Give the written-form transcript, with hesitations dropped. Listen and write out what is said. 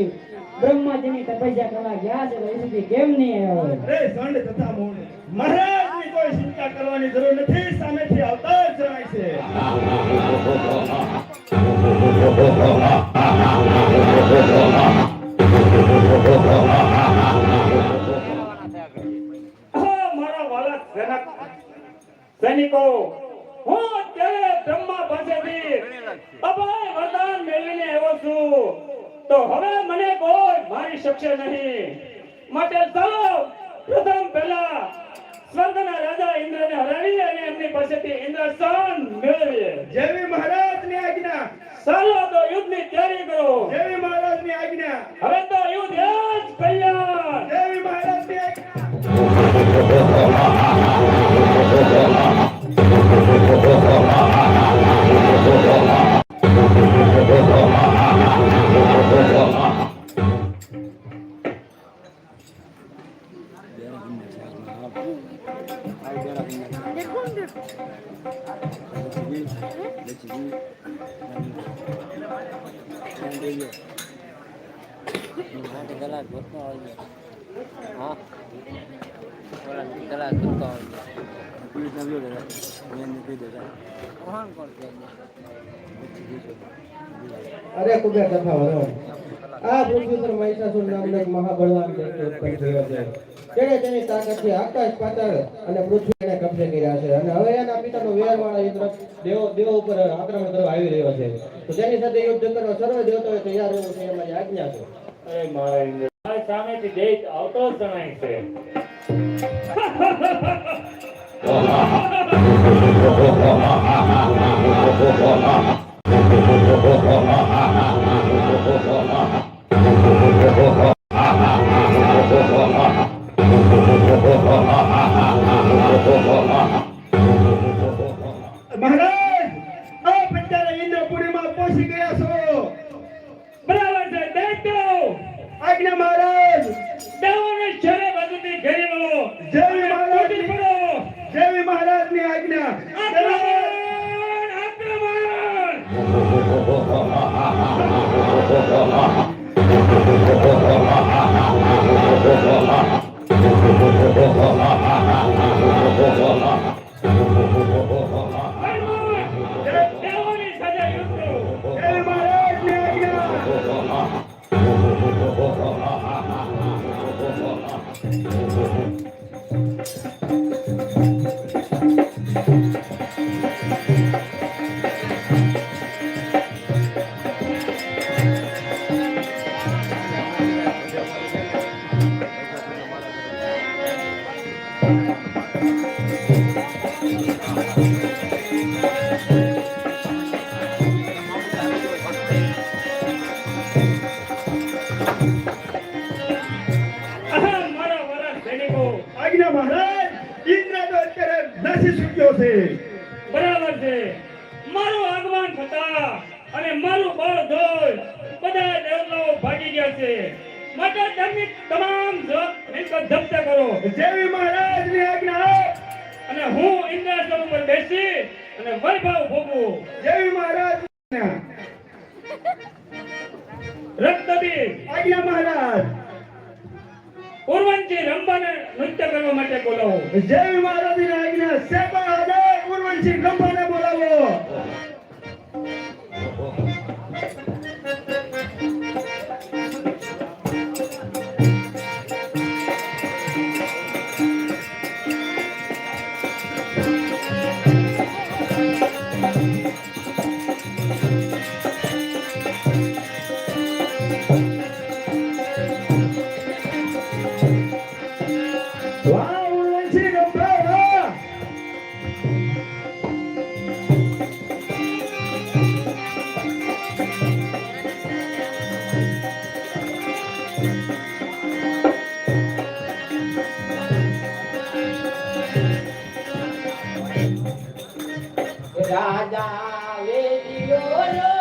સુધી બ્રહ્માજીની તપસ્યા કરવા ગયા છે તો એ સુધી કેમ નહીં આવ્યો હોય? અરે સંડ તથા મૌન મહારાજની કોઈ ચિંતા કરવાની જરૂર નથી, સામેથી આવતા જ જણાય છે. મારા વાલા સૈનિકો, હું અત્યારે બ્રહ્મા પાસેથી અભય વરદાન મેળવીને આવ્યો છું, તો હવે મને કોઈ મારી શકશે નહીં. માટે ચાલો પ્રથમ પહેલા સ્વર્ગના રાજા ઇન્દ્રને હરાવી અને એમની પાસેથી ઇન્દ્રશાન મેળવીએ. જેવી મહારાજની આજ્ઞા. ચાલો તો યુદ્ધની તૈયારી કરો. જેવી મહારાજની આજ્ઞા. હવે તો યુદ્ધ જ કલ્યાણ. જેવી મહારાજની આજ્ઞા. અરે કુબેર કથા વરો આ પૃથ્વી પર મહિષાસુર નામનો એક મહાબળવાન દૈત્ય ઉત્પન્ન થયો છે. તેણે તેની તાકાતથી આકાશ પાતાળ અને પૃથ્વીને કબજે કર્યા છે અને હવે એના પિતાનો વેરવાળા ઇન્દ્ર દેવો ઉપર આક્રમણ કરવા આવી રહ્યો છે. તો તેની સાથે યુદ્ધ કરવા સર્વ દેવતાઓએ તૈયાર રહેવું છે, અમારી આજ્ઞા છે. અરે મારા ઇન્દ્ર સામેથી દૈત્ય આવતો જ જણાય છે. મહારાજ, આપ અત્યારે ઇન્દ્રપુરીમાં પહોંચી ગયા છો. બરાબર છે દૈત્યો. આજ્ઞા મહારાજ. દેવોને ચારે બાજુથી ઘેરી લો. જેવી મહારાજ. તૂટી પડો. જેવી મહારાજની આજ્ઞા. આક્રમણ! આક્રમણ! દેવોની સાથે યુદ્ધ કરો. જેવી મહારાજની આજ્ઞા. મારા વાલા સૈનિકો, આજ્ઞા મહારાજ. ઇન્દ્ર તો અત્યારે નાસી છૂટ્યો છે. બરાબર છે. મારું આગમન થતા અને મારું બળ જોઈ બધા દેવતાઓ ભાગી ગયા છે. માટે તેમની તમામ મિલકત જપ્ત કરો. જેવી મહારાજની આજ્ઞા. અને હું ઇન્દ્રાસન ઉપર બેસી અને વૈભવ ભોગવું. જેવી મહારાજની આજ્ઞા. રક્તબીર આજ્ઞા મહારાજ. ઉર્વંશી રંભાને નૃત્ય કરવા માટે બોલાવો. જેવી મહારાજની આજ્ઞા. સેવા હજાર ઉર્વશી ગંભાને બોલાવો. વાહ ઉર્વશી ગંભા વાહ. રાજા વેદિયો